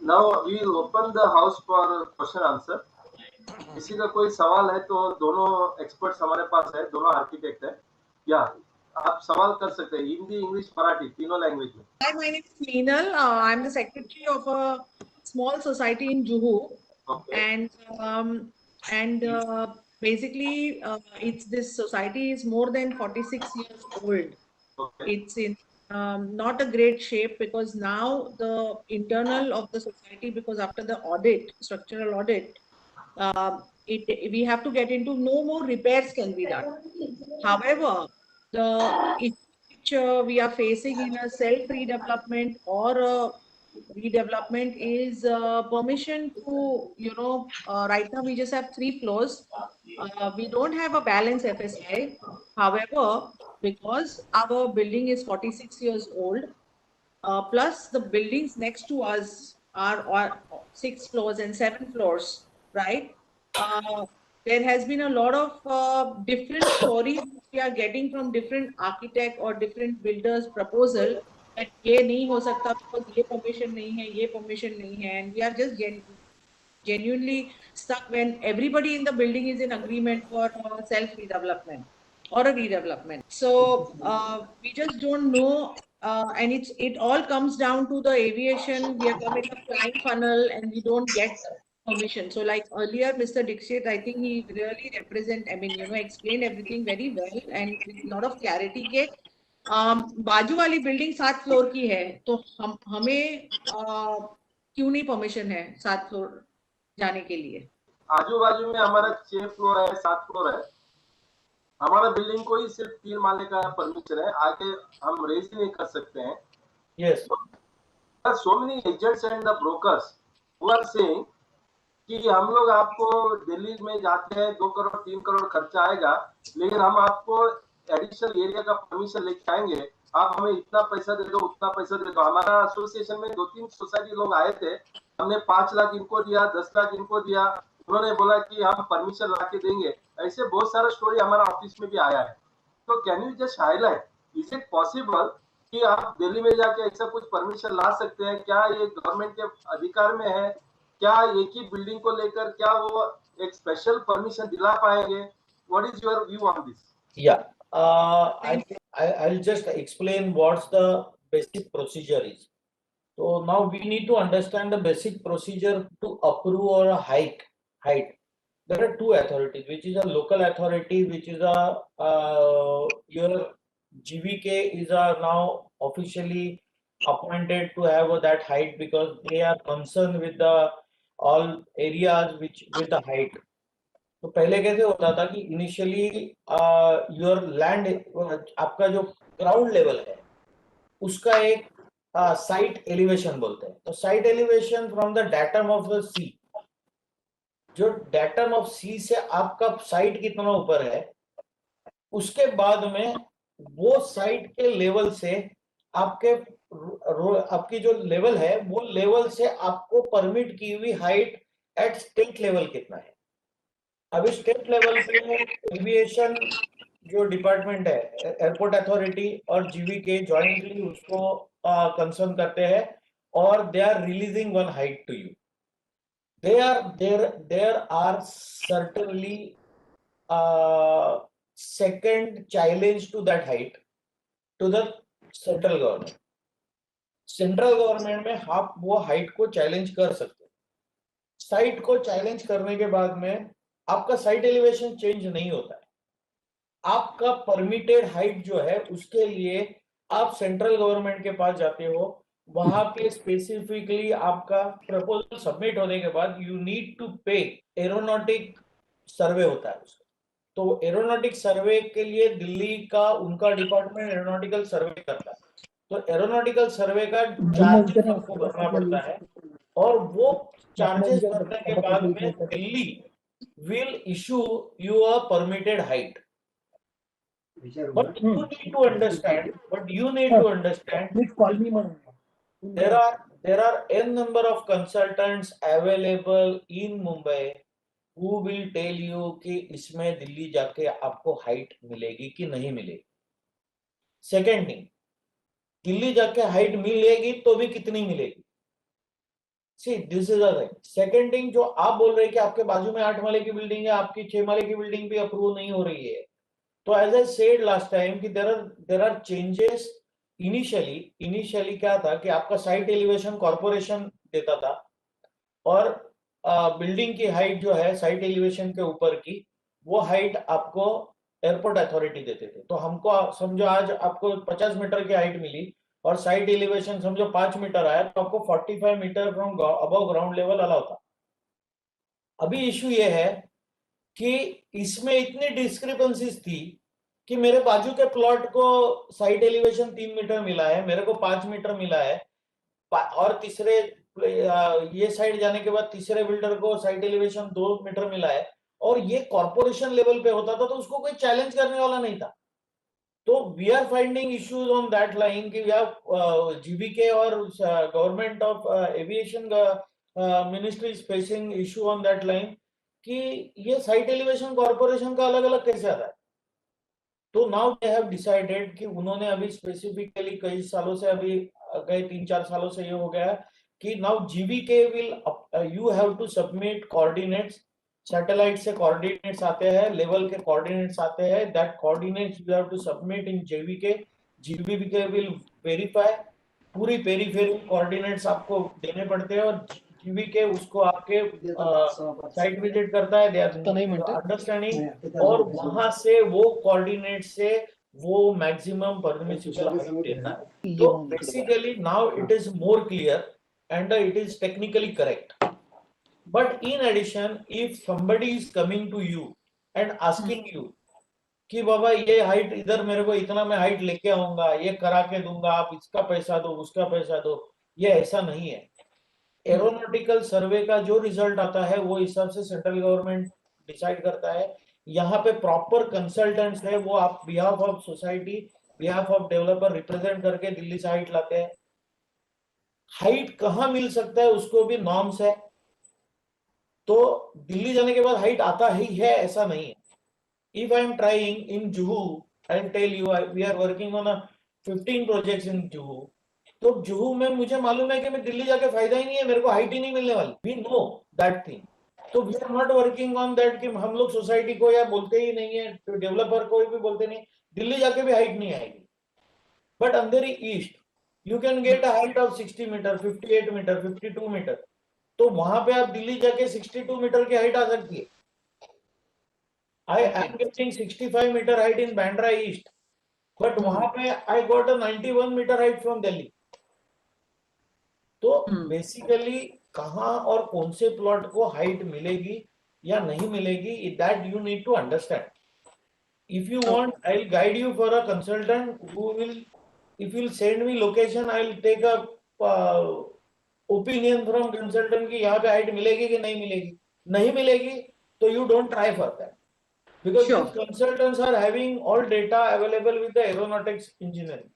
Now we will open the house for question answer. किसी का कोई सवाल है तो दोनों एक्सपर्ट्स हमारे पास है, दोनों आर्किटेक्ट है, या आप सवाल कर सकते हैं हिंदी, इंग्लिश, मराठी तीनों लैंग्वेज में. Hi, my name is Meenal. I'm the secretary of a small society in Juhu, Okay. and basically, it's this society is more than 46 years old. Okay. It's in not a great shape because now the internal of the society, because after the audit, structural audit, we have to get into no more repairs can be done. However, the issue which we are facing in a self redevelopment or a redevelopment is permission to, right now we just have 3 floors. We don't have a balance FSI. However, because our building is 46 years old, plus the buildings next to us are 6 floors and 7 floors, right? There has been a lot of different stories we are getting from different architect or different builders proposal that ये नहीं हो सकता because ये permission नहीं है, ये permission नहीं है, and we are just genuinely stuck when everybody in the building is in agreement for self redevelopment or a redevelopment. So we just don't know, and it all comes down to the aviation. We are coming a flying funnel, and we don't get permission. So like earlier, Mr. Dixit, I think he really explained everything very well and with a lot of clarity. के बाजू वाली building 7 floor की है, तो हमें क्यों नहीं permission है 7 फ्लोर जाने के लिए? आजू बाजू में हमारा 6 फ्लोर है, 7 फ्लोर है. हमारा बिल्डिंग को ही सिर्फ 3 माले का परमिशन है, आगे हम रेज नहीं कर सकते हैं. Yes. So many agents and the brokers who are saying कि हम लोग आपको दिल्ली में जाते हैं 2 करोड़ 3 करोड़ खर्चा आएगा, लेकिन हम आपको एडिशनल एरिया का परमिशन लेके आएंगे, आप हमें इतना पैसा दे दो, उतना पैसा दे दो. हमारा एसोसिएशन में 2-3 सोसाइटी लोग आए थे, हमने 5 लाख इनको दिया, 10 लाख इनको दिया, उन्होंने बोला कि हम परमिशन ला के देंगे. ऐसे बहुत सारा स्टोरी हमारा ऑफिस में भी आया है. तो can you just highlight, is it possible कि आप दिल्ली में जाके ऐसा कुछ परमिशन ला सकते हैं? क्या ये गवर्नमेंट के अधिकार में है? क्या एक ही बिल्डिंग को लेकर क्या वो एक स्पेशल परमिशन दिला पाएंगे? What is your view on this? Yeah, I'll just explain what's the basic procedure is. So now we need to understand the basic procedure to approve or a height. There are two authorities, which is a local authority, which is your GVK is now officially appointed to have that height because they are concerned with the all areas which with the height. तो पहले कैसे होता था कि initially your land, आपका जो ground level है उसका एक साइट एलिवेशन बोलते हैं. तो site elevation from the datum of the sea, जो डेटम ऑफ सी से आपका साइट कितना ऊपर है, उसके बाद में वो साइट के लेवल से आपकी जो लेवल है वो लेवल से आपको परमिट की हुई हाइट एट स्टेट लेवल कितना है. अभी स्टेट लेवल पे एविएशन जो डिपार्टमेंट है, एयरपोर्ट अथॉरिटी और जीवीके जॉइंटली उसको कंसर्न करते हैं और they are releasing one height to you. There are certainly second challenge to that height to the central government. Central government में आप वो हाइट को चैलेंज कर सकते हैं. साइट को चैलेंज करने के बाद में आपका साइट एलिवेशन चेंज नहीं होता है. आपका परमिटेड हाइट जो है उसके लिए आप सेंट्रल गवर्नमेंट के पास जाते हो, वहां पे स्पेसिफिकली आपका प्रपोजल सबमिट होने के बाद यू नीड टू पे एरोनॉटिक सर्वे होता है उसका. तो एरोनॉटिक सर्वे के लिए दिल्ली का उनका डिपार्टमेंट एरोनॉटिकल सर्वे करता है. तो एरोनॉटिकल सर्वे का चार्जेस आपको भरना पड़ता है और वो चार्जेस भरने के बाद में Delhi will issue you a permitted height. But you need to understand, Please call me, man. there are n number of consultants available in Mumbai who will tell you कि इसमें दिल्ली जाके आपको हाइट मिलेगी कि नहीं मिलेगी. सेकेंड थिंग, दिल्ली जाके height मिलेगी तो भी कितनी मिलेगी. See this is a thing. Second thing, जो आप बोल रहे हैं कि आपके बाजू में 8 माले की बिल्डिंग है, आपकी 6 माले की बिल्डिंग भी अप्रूव नहीं हो रही है, तो as I said last time कि देयर आर चेंजेस। इनिशियली क्या था कि आपका साइट एलिवेशन कॉर्पोरेशन देता था, और बिल्डिंग की हाइट जो है साइट एलिवेशन के ऊपर की, वो हाइट आपको एयरपोर्ट अथॉरिटी देते थे। तो हमको समझो आज आपको 50 मीटर की हाइट मिली और साइट एलिवेशन समझो 5 मीटर आया, तो आपको 45 meter from above ground level allow था। अभी इशू ये है कि इसमें इतनी डिस्क्रिपेंसीज थी कि मेरे बाजू के प्लॉट को साइट एलिवेशन 3 मीटर मिला है, मेरे को 5 मीटर मिला है, और तीसरे ये साइड जाने के बाद तीसरे बिल्डर को साइट एलिवेशन 2 मीटर मिला है, और ये कॉर्पोरेशन लेवल पे होता था तो उसको कोई चैलेंज करने वाला नहीं था। तो we are finding issues on that line कि जीबीके और government of aviation ministry is facing issue on that line कि ये साइट एलिवेशन कॉर्पोरेशन का अलग अलग कैसे आता है। तो नाउ दे हैव डिसाइडेड कि उन्होंने अभी स्पेसिफिकली कई सालों से, अभी गए 3-4 सालों से ये हो गया है कि now GBK will you have to submit coordinates, satellite से कोऑर्डिनेट्स आते हैं, लेवल के कोऑर्डिनेट्स आते हैं, that coordinates you have to submit in GBK. GBK will verify, पूरी पेरिफेरल कोऑर्डिनेट्स आपको देने पड़ते हैं, और जीबीके उसको आपके साइट विजिट करता है, दे आर अंडरस्टैंडिंग, और वहां से वो कोऑर्डिनेट से वो मैक्सिमम परमिसिबल हाइट देता है। तो basically now it is more clear and it is technically correct. But in addition, if somebody is coming to you and asking you कि बाबा ये हाइट इधर मेरे को इतना मैं हाइट लेके आऊंगा, ये करा के दूंगा, आप इसका पैसा दो, उसका पैसा दो, ये ऐसा नहीं है। एरोनॉटिकल सर्वे का जो रिजल्ट आता है वो हिसाब से सेंट्रल गवर्नमेंट डिसाइड करता है। यहाँ पे प्रॉपर कंसल्टेंट्स है, वो आप behalf of society, behalf of developer represent करके दिल्ली से हाइट लाते हैं। हाइट कहाँ मिल सकता है उसको भी नॉर्म्स है, तो दिल्ली जाने के बाद हाइट आता ही है ऐसा नहीं है। If I am trying in Juhu, I tell you we are working on 15 projects in Juhu, तो जुहू में मुझे मालूम है कि मैं दिल्ली जाके फायदा ही नहीं है, मेरे को हाइट ही नहीं मिलने वाली, वी नो दैट थिंग। तो we are not working on that कि हम लोग सोसाइटी को या बोलते ही नहीं है, तो डेवलपर को भी बोलते नहीं दिल्ली जाके भी हाइट नहीं आएगी। But Andheri east you can get a height of 60 meter, 58 meter, 52 meter, तो वहां पे आप दिल्ली जाके 62 मीटर की हाइट आ सकती है। I am getting 65 meter height in Bandra east, but वहां पे I got a 91 meter height from Delhi. तो बेसिकली कहाँ और कौन से प्लॉट को हाइट मिलेगी या नहीं मिलेगी, that you need to understand. If you want, I'll guide you for a consultant who will, if you'll send me location, I'll take a opinion from consultant कि यहाँ पे हाइट मिलेगी कि नहीं मिलेगी। नहीं मिलेगी तो you don't try for that, because Sure. these consultants are having all data available with the aeronautics engineering.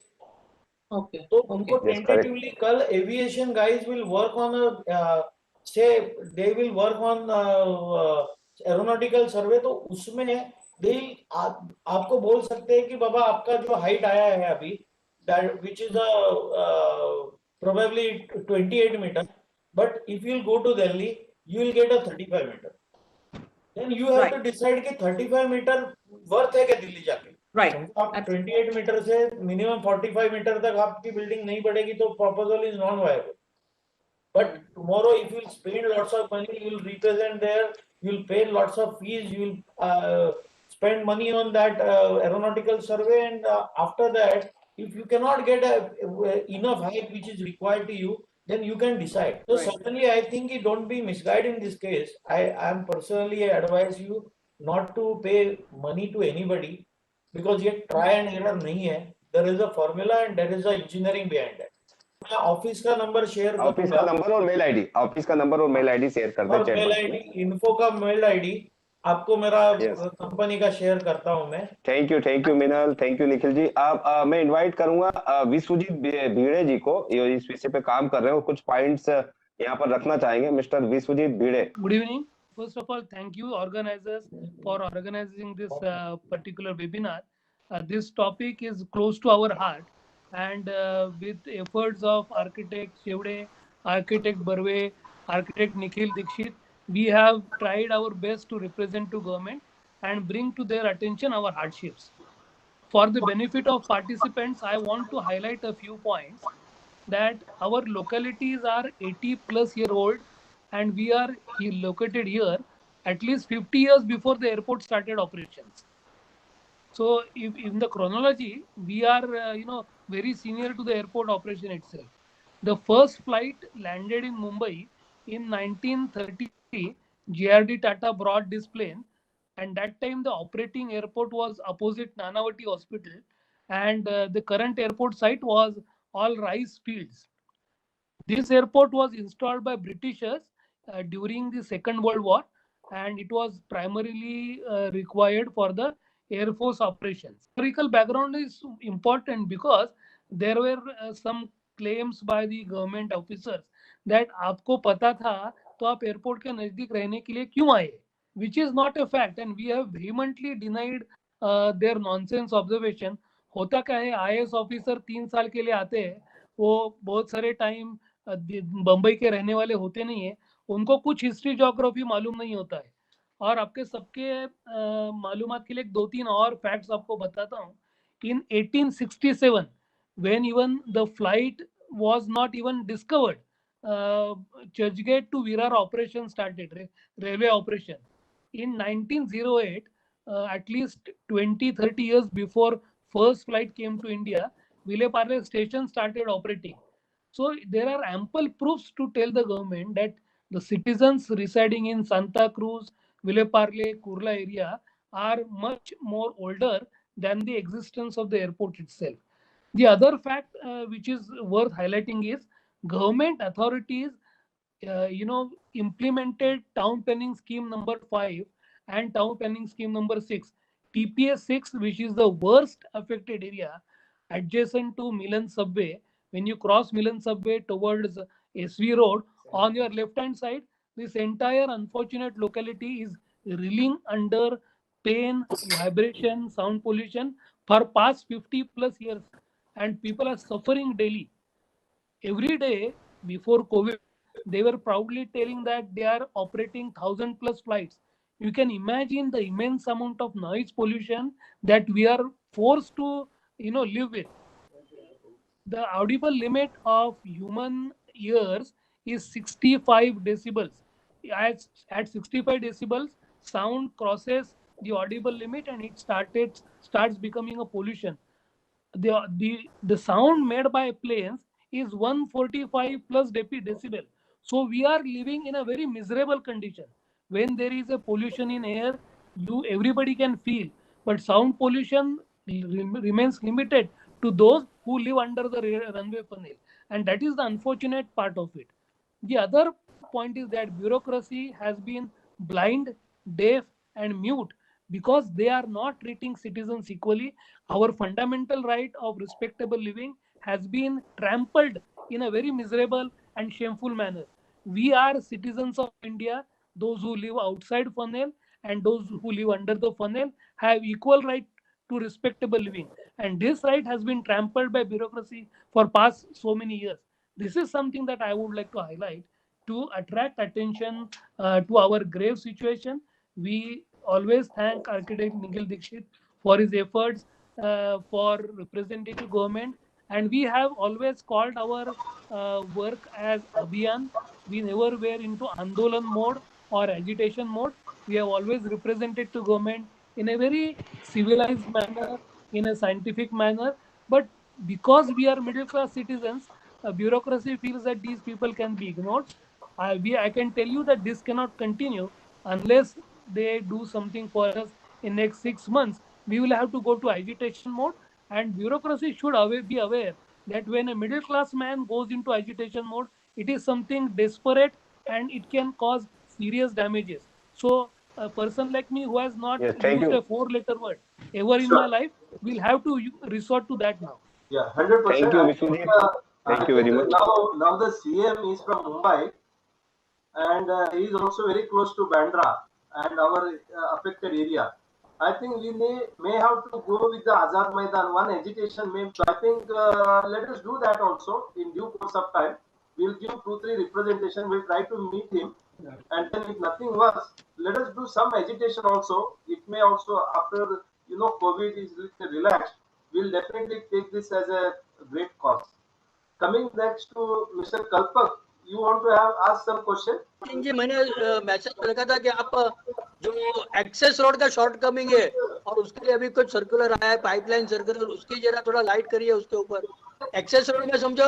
Okay. तो उनको tentatively कल aviation guys will work on a say they will work on aeronautical survey, तो उसमें आपको बोल सकते हैं कि बाबा आपका जो हाइट आया है अभी, that which is probably 28 meter, but if you go to Delhi you will get a 35 meter, then you have to decide कि 35 meter worth है क्या दिल्ली जाके। आप 28 मीटर से मिनिमम 45 मीटर तक आपकी बिल्डिंग नहीं बढ़ेगी तो proposal is non viable. But tomorrow if you spend lots of money, you will represent there, you will pay lots of fees, you will spend money on that aeronautical survey, and after that if you cannot get enough height which is required to you, then you can decide. So certainly I think you don't be misguided in this case. I am personally advise you not to pay money to anybody, because ये try and error नहीं है, there is a formula and there is a engineering behind it. मैं office का number share करूंगा, office का number और mail ID, office का number और मेल आईडी शेयर कर दें। मेल आईडी, इन्फो का मेल आईडी आपको मेरा कंपनी का शेयर करता हूं मैं। Thank you Minal, thank you Nikhil ji. आप मैं इनवाइट करूंगा विश्वजीत भिड़े जी को, इस विषय पे काम कर रहे हैं और कुछ पॉइंट्स यहाँ पर रखना चाहेंगे। Mister Vishwajit Bhide. Good evening. First of all, thank you organizers for organizing this particular webinar. This topic is close to our heart, and with efforts of architect Shevde, architect Barve, architect Nikhil Dixit, we have tried our best to represent to government and bring to their attention our hardships. For the benefit of participants, I want to highlight a few points that our localities are 80 plus year old and we are located here at least 50 years before the airport started operations. So if in the chronology, we are, very senior to the airport operation itself. The first flight landed in Mumbai in 1933. JRD Tata brought this plane, and that time the operating airport was opposite Nanavati Hospital, and the current airport site was all rice fields. This airport was installed by Britishers during the Second World War, and it was primarily required for the Air Force operations. Historical background is important because there were some claims by the government officers that आपको पता था तो आप airport के नजदीक रहने के लिए क्यों आए, which is not a fact, and we have vehemently denied their nonsense observation. होता क्या है, IAS ऑफिसर 3 साल के लिए आते हैं, वो बहुत सारे टाइम बम्बई के रहने वाले होते नहीं है, उनको कुछ हिस्ट्री ज्योग्राफी मालूम नहीं होता है. और आपके सबके मालूमात के लिए 2-3 और फैक्ट्स आपको बताता हूँ. In 1867, when even the flight was not even discovered, Churchgate to Virar operation started, railway operation. In 1908, at least 20-30 years before first flight came to India, Vileparle station started operating. So there are ample proofs to tell the government that the citizens residing in Santa Cruz, Vileparle, Kurla area are much more older than the existence of the airport itself. The other fact which is worth highlighting is government authorities, implemented town planning scheme number 5 and town planning scheme number 6. TPS 6, which is the worst affected area adjacent to Milan subway. When you cross Milan subway towards SV Road, on your left hand side, this entire unfortunate locality is reeling under pain, vibration, sound pollution for past 50 plus years, and people are suffering daily. Every day before COVID, they were proudly telling that they are operating 1,000 plus flights. You can imagine the immense amount of noise pollution that we are forced to, live with. The audible limit of human ears is 65 decibels. At 65 decibels, sound crosses the audible limit and it starts becoming a pollution. The sound made by planes is 145 plus decibel. So we are living in a very miserable condition. When there is a pollution in air, everybody can feel, but sound pollution remains limited to those who live under the runway funnel, and that is the unfortunate part of it. The other point is that bureaucracy has been blind, deaf, and mute because they are not treating citizens equally. Our fundamental right of respectable living has been trampled in a very miserable and shameful manner. We are citizens of India. Those who live outside funnel and those who live under the funnel have equal right to respectable living, and this right has been trampled by bureaucracy for past so many years. This is something that I would like to highlight to attract attention to our grave situation. We always thank Architect Nikhil Dixit for his efforts for representative government, and we have always called our work as Abhiyan. We never were into Andolan mode or agitation mode. We have always represented to government in a very civilized manner, in a scientific manner. But because we are middle class citizens, bureaucracy feels that these people can be ignored. I can tell you that this cannot continue unless they do something for us in next 6 months. We will have to go to agitation mode, and bureaucracy should be aware that when a middle class man goes into agitation mode, it is something desperate and it can cause serious damages. So a person like me who has not Yes, thank used you. a 4-letter word ever in my life will have to resort to that now. Yeah, 100%. Thank you, I Vishnu think, ji. Thank you very much. Now the CM is from Mumbai, and he is also very close to Bandra and our affected area. I think we may have to go with the Azad Maidan, one agitation may. So I think let us do that also in due course of time. we'll give 2-3 representation. We'll try to meet him, and then if nothing works, let us do some agitation also. It may also, after COVID is little relaxed, we'll definitely take this as a great cause. Coming next to Mr. Kalpak, you want to have ask some question? जी मैंने message में लिखा था कि आप जो access road का short coming है और उसके लिए अभी कुछ सर्कुलर आया है, पाइपलाइन सर्कुलर, उसकी जरा थोड़ा लाइट करिए उसके ऊपर। एक्सेस रोड में समझो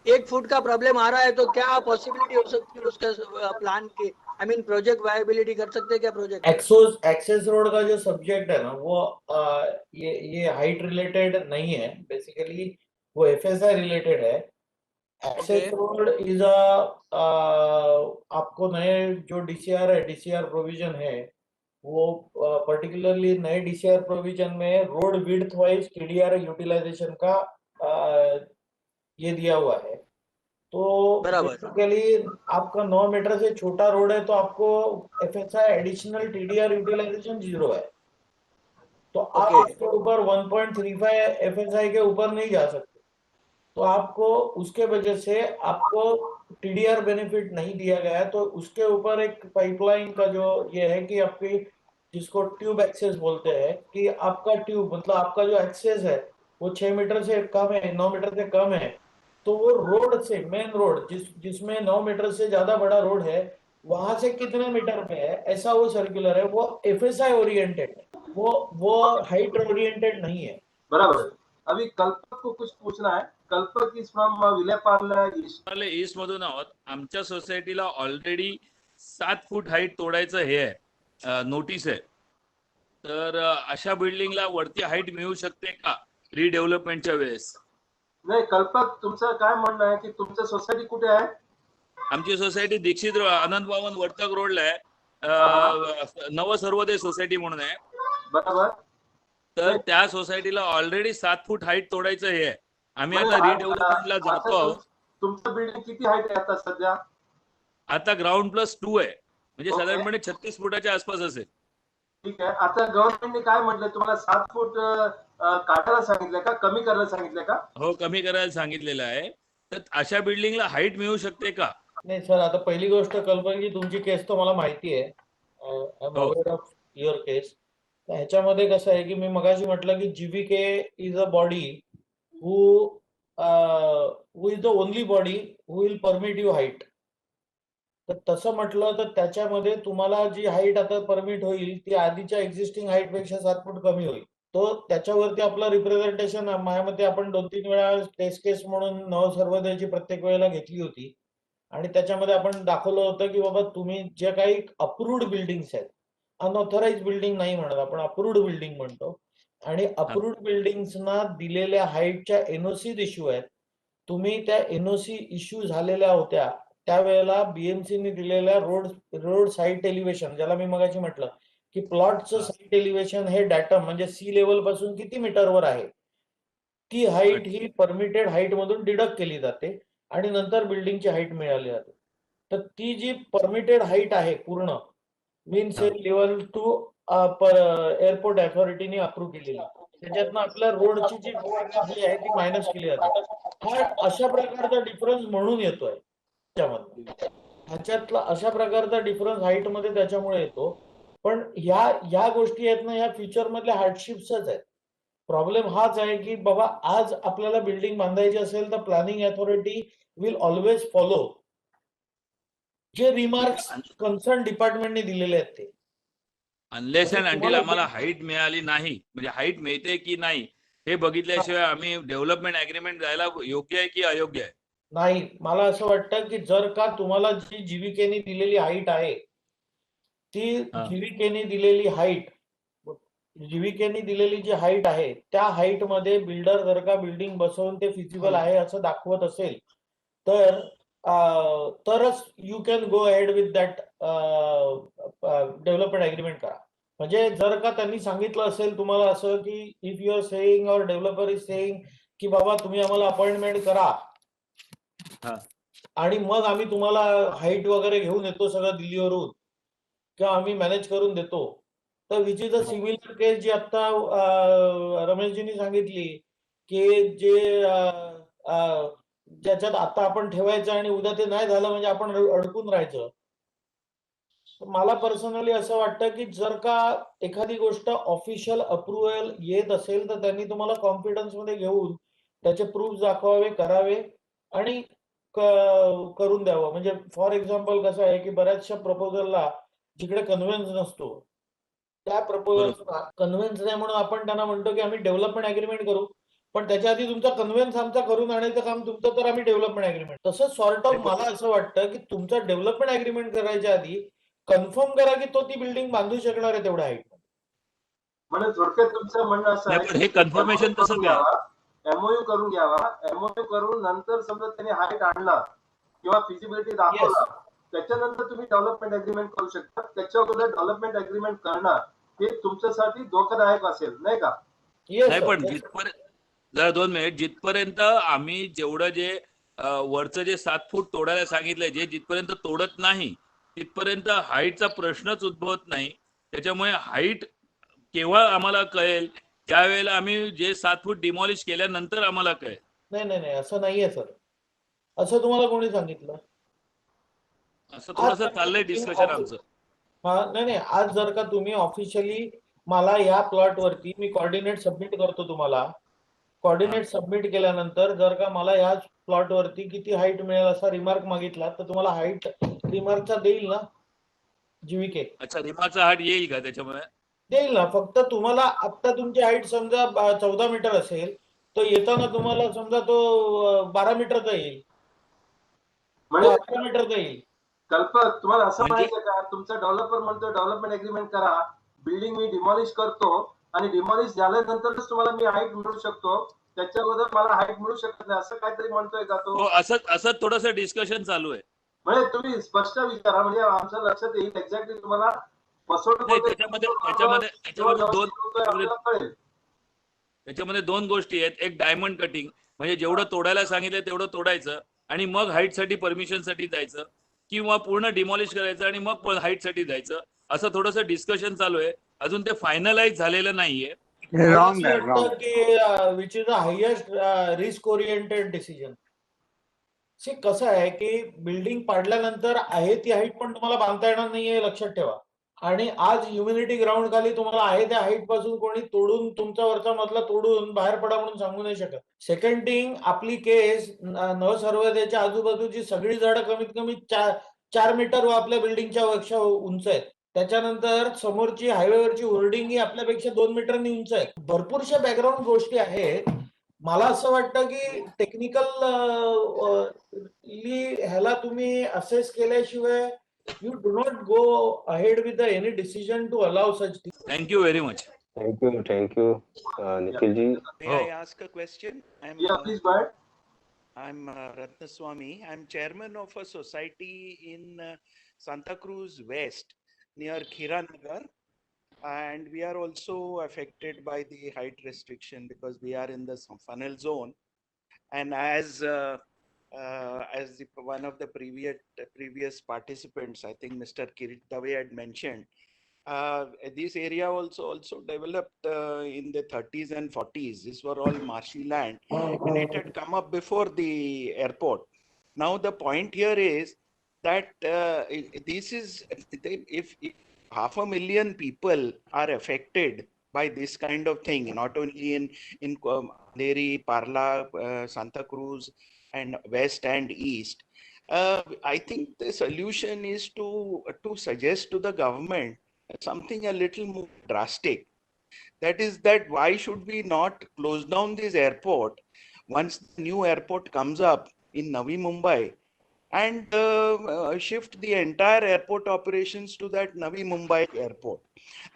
1 फुट का प्रॉब्लम आ रहा है, तो क्या पॉसिबिलिटी हो सकती है उसका प्लान की, आई मीन प्रोजेक्ट वायबिलिटी कर सकते हैं क्या प्रोजेक्ट? एक्सेस रोड का जो सब्जेक्ट है ना वो ये हाइट रिलेटेड नहीं है, बेसिकली वो FSI रिलेटेड है। एक्सेस रोड इज आपको नए जो DCR है, DCR प्रोविजन है, वो पर्टिकुलरली नए DCR प्रोविजन में road width wise TDR utilization का ये दिया हुआ है। तो बेसिकली आपका 9 मीटर से छोटा रोड है तो आपको FSI एडिशनल TDR यूटिलाइजेशन 0 है, तो आप उसके ऊपर 1.35 FSI के ऊपर नहीं जा सकते। तो आपको उसके वजह से आपको TDR बेनिफिट नहीं दिया गया है। तो उसके ऊपर एक पाइपलाइन का जो ये है कि आपकी जिसको ट्यूब एक्सेस बोलते हैं, कि आपका ट्यूब मतलब आपका जो एक्सेस है वो 6 मीटर से कम है, 9 मीटर से कम है, तो वो रोड से मेन रोड जिसमें 9 मीटर से ज्यादा बड़ा रोड है वहां से कितने मीटर पे है, ऐसा वो सर्कुलर है, वो FSI ओरिएंटेड है, वो हाइट ओरिएंटेड नहीं है। बराबर। अभी कल्पक को कुछ पूछना है। कल्पक इज फ्रॉम विलेपार्ले ईस्ट मधून आहोत। आमच्या सोसायटीला ऑलरेडी 7 फूट हाईट तोडायचं हे आहे, नोटीस आहे, तर अशा बिल्डिंगला वरती हाईट मिळू शकते का रिडेव्हलपमेंटच्या वेळेस? नाही, कल्पक तुमचं काय म्हणणं आहे की तुमचं सोसायटी कुठे आहे? आमची सोसायटी दीक्षित आनंद भवन वर्तक रोडला आहे, नव सर्वोदय सोसायटी म्हणून आहे। बरोबर। तर त्या सोसायटीला ऑलरेडी 7 फूट हाईट तोडायचं हे आहे। आम्ही आता रिडेव्हलपमेंटला जातो आहोत। तुमचं बिल्डिंग किती हाईट आहे आता सध्या? आता ग्राउंड +2 आहे, म्हणजे साधारणपणे 36 फुटाच्या आसपास असेल। ठीक आहे। आता गव्हर्नमेंटने काय म्हटलं तुम्हाला, 7 फूट काढायला सांगितलं का, कमी करायला सांगितलं का? हो, कमी करायला सांगितलेलं आहे। तर अशा बिल्डिंगला हाईट मिळू शकते का? नाही सर, आता पहिली गोष्ट कल्पना, तुमची केस तर मला माहिती आहे, I am aware of your case. ह्याच्यामध्ये कसं आहे की मी मगाशी म्हटलं की GVK is a body who is the only body who will permit you height. तर तसं म्हटलं तर त्याच्यामध्ये तुम्हाला जी हाईट आता परमिट होईल ती आधीच्या एक्झिस्टिंग हाईट पेक्षा 7 फूट कमी होईल। तो त्याच्यावरती आपलं रिप्रेझेंटेशन माझ्या मते आपण 2-3 वेळा टेस्ट केस म्हणून नव सर्वोदयची प्रत्येक वेळेला घेतली होती, आणि त्याच्यामध्ये आपण दाखवलं होतं की बाबा तुम्ही जे काही अप्रूव्ड बिल्डिंग्स आहेत, अनऑथराइज बिल्डिंग नाही म्हणत आपण, अप्रूव्ड बिल्डिंग म्हणतो, आणि अप्रूव्ड बिल्डिंग्सना दिलेल्या हाईटच्या NOC इश्यू आहेत। तुम्ही त्या NOC इश्यू झालेल्या होत्या त्यावेळेला BMCने दिलेल्या रोड साईट एलिव्हेशन, ज्याला मी मगाशी म्हटलं की प्लॉटचं साईट एलिव्हेशन हे डाटा म्हणजे सी लेवल पासून किती मीटरवर आहे, ती हाईट ही परमिटेड हाईट मधून डिडक्ट केली जाते आणि नंतर बिल्डिंगची हाईट मिळाली जाते। तर ती जी परमिटेड हाईट आहे पूर्ण मीन्स लेवल 2 एअरपोर्ट अथॉरिटीने अप्रूव्ह केलेली, त्याच्यातनं आपल्या रोडची जी आहे ती मायनस केली जाते। हा अशा प्रकारचा डिफरन्स म्हणून येतोय त्याच्यामध्ये, ह्याच्यातला अशा प्रकारचा डिफरन्स हाईट मध्ये त्याच्यामुळे येतो। पण ह्या गोष्टी आहेत ना, ह्या फ्युचर मधल्या हार्डशिप्सच आहेत। प्रॉब्लेम हाच आहे की बाबा आज आपल्याला बिल्डिंग बांधायची असेल तर planning authority will always follow जे रिमार्क्स कन्सर्न डिपार्टमेंटने दिलेले आहेत ते, अनलेस अँड अंटिल आम्हाला हाईट मिळाली नाही, म्हणजे हाईट मिळते की नाही हे बघितल्याशिवाय आम्ही डेव्हलपमेंट ऍग्रीमेंट द्यायला योग्य आहे की अयोग्य आहे? नाही, मला असं वाटतं की जर का तुम्हाला जी GVKने दिलेली हाईट आहे ती GVKने दिलेली हाईट, GVKने दिलेली जी हाईट आहे त्या हाईट मध्ये बिल्डर जर का बिल्डिंग बसवून ते फिजिबल आहे असं दाखवत असेल तर तरच you can go ahead with that development agreement करा। म्हणजे जर का त्यांनी सांगितलं असेल तुम्हाला असं की इफ यू आर सेइंग और डेव्हलपर इज सेइंग की बाबा तुम्ही आम्हाला अपॉइंटमेंट करा आणि मग आम्ही तुम्हाला हाईट वगैरे घेऊन येतो सगळं दिल्लीवरून किंवा आम्ही मॅनेज करून देतो, तर which is a similar case जी आता रमेशजींनी सांगितली की जे ज्याच्यात आता आपण ठेवायचं आणि उद्या ते नाही झालं म्हणजे आपण अडकून राहायचं. मला पर्सनली असं वाटतं की जर का एखादी गोष्ट ऑफिशियल अप्रुव्हल येत असेल तर त्यांनी तुम्हाला कॉन्फिडन्स मध्ये घेऊन त्याचे प्रूफ दाखवावे, करावे आणि करून द्यावं. म्हणजे फॉर एक्झाम्पल कसं आहे की बऱ्याचशा प्रपोजलला जिकडे कन्व्हेन्स नसतो त्या प्रपोजल्सला कन्व्हेन्स नाही म्हणून आपण त्यांना म्हणतो की आम्ही डेव्हलपमेंट अग्रीमेंट करू, पण त्याच्या आधी तुमचा कन्व्हेन्स आमचा करून आणायचं काम तुमचं, तर आम्ही डेव्हलपमेंट अग्रीमेंट. तसं सॉर्ट ऑफ मला असं वाटतं की तुमचा डेव्हलपमेंट अग्रीमेंट करायच्या आधी कन्फर्म करा की तो ती बिल्डिंग बांधू शकणार आहे तेवढ्या हाईट. म्हणजे थोडक्यात तुमचं म्हणणं असं नाही, आहे पण हे कन्फर्मेशन कसं काय? एमओयू करून घ्यावा, एमओयू करून नंतर समजा त्यांनी हाईट आणला किंवा फिजिबिलिटी दाखवला, त्याच्यानंतर तुम्ही डेव्हलपमेंट अग्रीमेंट करू शकता. त्याच्या अगोदर डेव्हलपमेंट अग्रीमेंट करणं हे तुमच्यासाठी धोकादायक असेल, नाही का? नाही, पण जिथपर्यंत जरा 2 मिनिट, जिथपर्यंत आम्ही जेवढं जे वरचं जे 7 फूट तोडायला सांगितलंय, जे जिथपर्यंत तोडत नाही तिथपर्यंत हाईटचा प्रश्नच उद्भवत नाही. त्याच्यामुळे हाईट केव्हा आम्हाला कळेल, त्यावेळेला आम्ही जे 7 फूट डिमॉलिश केल्यानंतर आम्हाला कळेल. नाही असं नाहीये सर. असं तुम्हाला कोणी सांगितलं? असं थोडंसं चाललंय डिस्कशन आमचं. नाही आज जर का तुम्ही ऑफिशियली मला या प्लॉट वरती मी कोऑर्डिनेट सबमिट करतो तुम्हाला, कोऑर्डिनेट सबमिट केल्यानंतर जर का मला या प्लॉट वरती किती हाईट मिळेल असा रिमार्क मागितला तर तुम्हाला हाईट रिमार्कचा देईल ना जीवीके? अच्छा, रिमार्कचा हाईट येईल का त्याच्यामुळे? देईल ना. फक्त तुम्हाला आता तुमची हाईट समजा 14 मीटर असेल तर येताना तुम्हाला समजा तो 12 मीटरचा येईल, म्हणजे 11 मीटरचा येईल. कल्पक, तुम्हाला असं म्हणजे? म्हणायचं का तुमचा डेव्हलपर म्हणतो डेव्हलपमेंट अग्रीमेंट करा, बिल्डिंग मी डिमॉलिश करतो आणि डिमॉलिश झाल्यानंतरच तुम्हाला मी हाईट मिळू शकतो, त्याच्या अगोदर मला हाईट मिळू शकत नाही, असं काहीतरी म्हणतोय का तो? हो, असं थोडंसं डिस्कशन चालू आहे. म्हणजे तुम्ही स्पष्ट विचारा, म्हणजे आमच्या लक्षात येईल एक्झॅक्टली तुम्हाला फसवणूक नाही, होते आपल्याला कळेल. त्याच्यामध्ये 2 गोष्टी आहेत. एक डायमंड कटिंग, म्हणजे जेवढं तोडायला सांगितलं तेवढं तोडायचं आणि मग हाईट साठी परमिशन साठी जायचं, किंवा पूर्ण डिमॉलिश करायचं आणि मग हाईट साठी जायचं. असं थोडंसं डिस्कशन चालू आहे. अजून ते फायनलाइज झालेलं नाहीये. Wrong there, wrong. Which is the highest risk oriented decision. कसं आहे की बिल्डिंग पाडल्यानंतर आहे ती हाईट पण तुम्हाला बांधता येणार नाहीये, लक्षात ठेवा. आणि आज ह्युमिनिटी ग्राउंड खाली तुम्हाला आहे त्या हाईट पासून कोणी तोडून तुमचा वरचा मधला तोडून बाहेर पडा म्हणून सांगू नाही शकत. सेकंड थिंग, आपली केस नवसर्वदेच्या आजूबाजूची सगळी झाडं कमीत कमी 4 मीटर व आपल्या बिल्डिंगच्या पेक्षा उंच आहेत. त्याच्यानंतर समोरची हायवेवरची होर्डिंग ही आपल्यापेक्षा 2 मीटरनी उंच आहे. भरपूरशा बॅकग्राऊंड गोष्टी आहेत. मला असं वाटतं की टेक्निकल ह्याला तुम्ही असेस केल्याशिवाय you do not go ahead with any decision to allow such things. Thank you very much. Thank you, Nikhil ji. May I ask a question? Yeah, please go ahead. I'm Ratnaswamy. I'm chairman of a society in Santa Cruz West near Khiranagar, and we are also affected by the height restriction because we are in the funnel zone. And as one of the previous participants, I think Mr. Kirit Dave had mentioned, this area also developed in the 30s and 40s. These were all marshy land, and it had come up before the airport. Now the point here is that this is if 500,000 people are affected by this kind of thing, not only in Andheri, Parla, Santa Cruz, and West and East. I think the solution is to suggest to the government something a little more drastic. That is that why should we not close down this airport once the new airport comes up in Navi Mumbai, and shift the entire airport operations to that Navi Mumbai airport.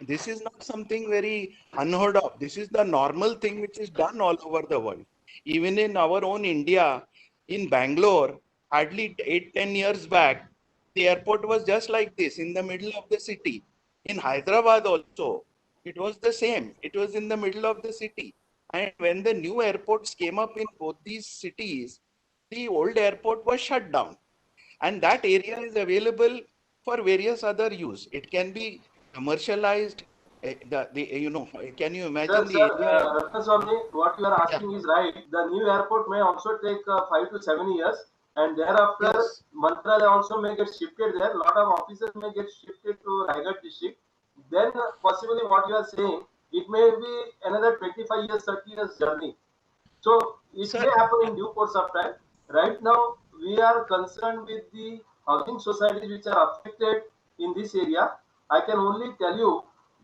This is not something very unheard of. This is the normal thing which is done all over the world. Even in our own India, in Bangalore, hardly 8-10 years back, the airport was just like this in the middle of the city. In Hyderabad also, it was the same. It was in the middle of the city. And when the new airports came up in both these cities, the old airport was shut down. And that area is available for various other use. It can be commercialized, can you Sir, imagine the sir, area? Ratnaswamy, what you are Yeah. asking is right. The new airport may also take 5 to 7 years, and thereafter, Yes. Mantralaya also may get shifted there. A lot of officers may get shifted to Raigad district. Then, possibly, what you are saying, it may be another 25 years, 30 years journey. So it Sir, may happen in due course of time. Right now, we are concerned with the housing societies which are affected in this area. I can only tell you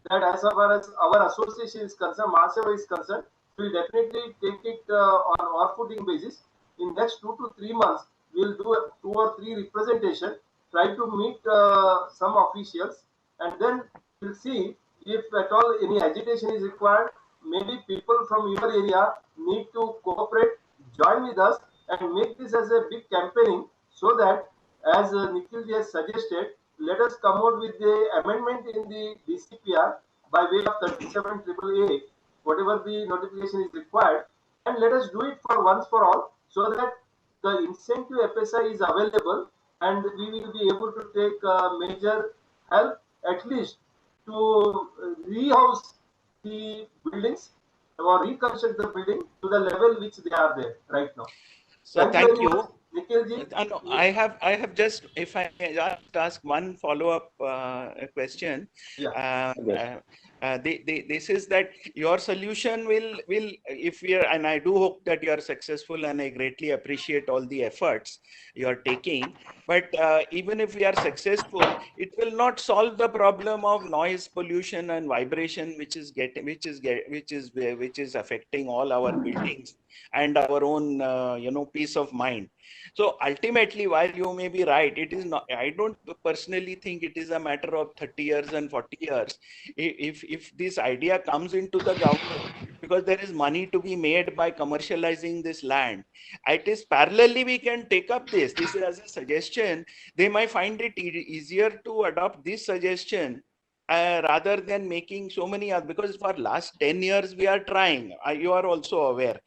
that as far as our association is concerned, Mahaseva is concerned, we will definitely take it on our footing basis. In next 2 to 3 months, we'll do 2 or 3 representation, try to meet some officials, and then we'll see if at all any agitation is required. Maybe people from your area need to cooperate, join with us, and make this as a big campaigning so that, as Nikhil ji has suggested, let us come out with the amendment in the DCPR by way of 37 AAA, whatever the notification is required, and let us do it for once for all so that the incentive FSI is available and we will be able to take major help at least to rehouse the buildings or reconstruct the building to the level which they are there right now. so Thank you thank very much, you. Nikhil ji. No, I have just, if I may just ask one follow-up question. Yeah. This is that your solution will, if we are, and I do hope that you are successful, and I greatly appreciate all the efforts you are taking. But even if we are successful, it will not solve the problem of noise pollution and vibration, which is affecting all our buildings and our own peace of mind. So ultimately, while you may be right, it is not, I don't personally think it is a matter of 30 years and 40 years. If this idea comes into the government, because there is money to be made by commercializing this land, it is parallelly we can take up this. This is as a suggestion. They might find it easier to adopt this suggestion rather than making so many others, because for last 10 years we are trying, you are also aware,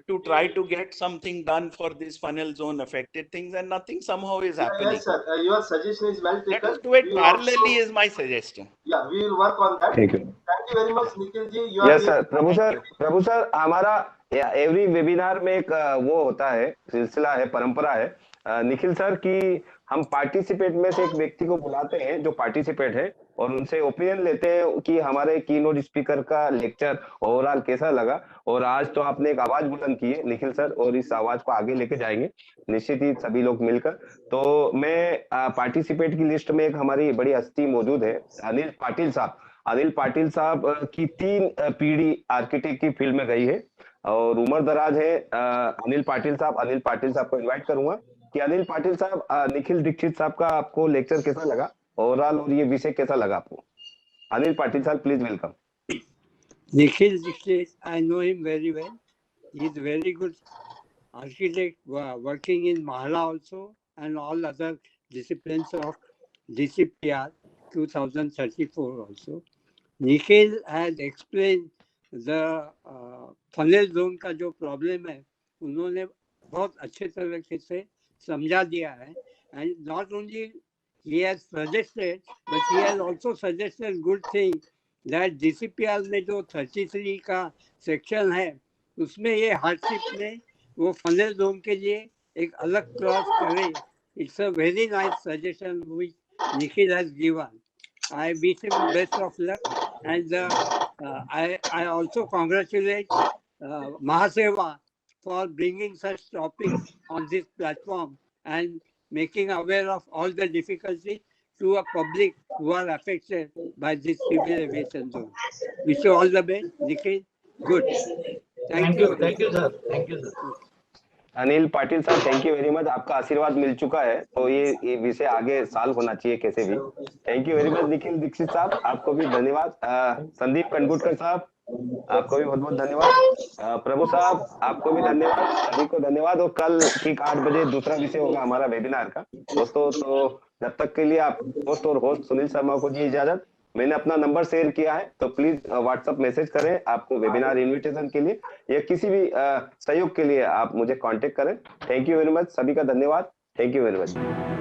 to try to get something done for this funnel zone affected things, and nothing somehow is happening. Yes, sir. Your suggestion is well Let taken. us do it We will parallelly also, is my suggestion. yeah, we will work on that. Thank you. Thank you very much, Nikhil ji. You are yes being sir, Prabhu sir, हमारा every webinar में एक वो होता है, सिलसिला है, परंपरा है निखिल सर की हम पार्टिसिपेट में से एक व्यक्ति को बुलाते हैं जो पार्टिसिपेट है और उनसे ओपिनियन लेते हैं कि हमारे कीनोट स्पीकर का लेक्चर ओवरऑल कैसा लगा। और आज तो आपने एक आवाज बुलंद की है निखिल सर, और इस आवाज को आगे लेके जाएंगे निश्चित ही सभी लोग मिलकर। तो मैं पार्टिसिपेट की लिस्ट में एक हमारी बड़ी हस्ती मौजूद है, अनिल पाटिल साहब। अनिल पाटिल साहब की 3 पीढ़ी आर्किटेक्ट की फील्ड में गई है और उम्र दराज है। अनिल पाटिल साहब को इनवाइट करूंगा कि अनिल पाटिल साहब, निखिल दीक्षित साहब का आपको लेक्चर कैसा लगा ओवरऑल, और ये विषय कैसा लगा आपको? अनिल पाटिल साहब, please welcome. Nikhil Dixit, I know him very well. He is a very good architect working in Mahala also and all other disciplines of DCPR 2034 also. Nikhil has explained the funnel zone का जो problem है, उन्होंने बहुत अच्छे तरीके से समझा दिया है. And not only he has suggested, but he has also suggested good thing that DCPR में जो 33 का सेक्शन है, उसमें ये हार्डशिप में वो फनल जोन के लिए एक अलग क्लॉज करे. It's a very nice suggestion which Nikhil has given. I wish him best of luck, and I also congratulate Mahaseva for bringing such topics on this platform and making aware of all the difficulties to a public who are affected by this civil aviation zone. Wish you all the best, Nikhil. Good. Thank you. Thank you, sir. Thank you, sir. Anil Patil साहब, thank you very much. आपका आशीर्वाद मिल चुका है, तो ये विषय आगे साल होना चाहिए कैसे भी। Thank you very much Nikhil Dikshit साहब, आपको भी धन्यवाद। संदीप कनगुटकर साहब, आपको भी बहुत बहुत धन्यवाद। प्रभु साहब, आपको भी धन्यवाद। सभी को धन्यवाद। और कल ठीक 8 बजे दूसरा विषय होगा हमारा वेबिनार का दोस्तों। तो जब तक के लिए आप होस्ट और होस्ट सुनील शर्मा को दी इजाजत। मैंने अपना नंबर शेयर किया है, तो प्लीज व्हाट्सएप मैसेज करें आपको वेबिनार इनविटेशन के लिए या किसी भी सहयोग के लिए आप मुझे कांटेक्ट करें। थैंक यू वेरी मच, सभी का धन्यवाद। Thank you very much.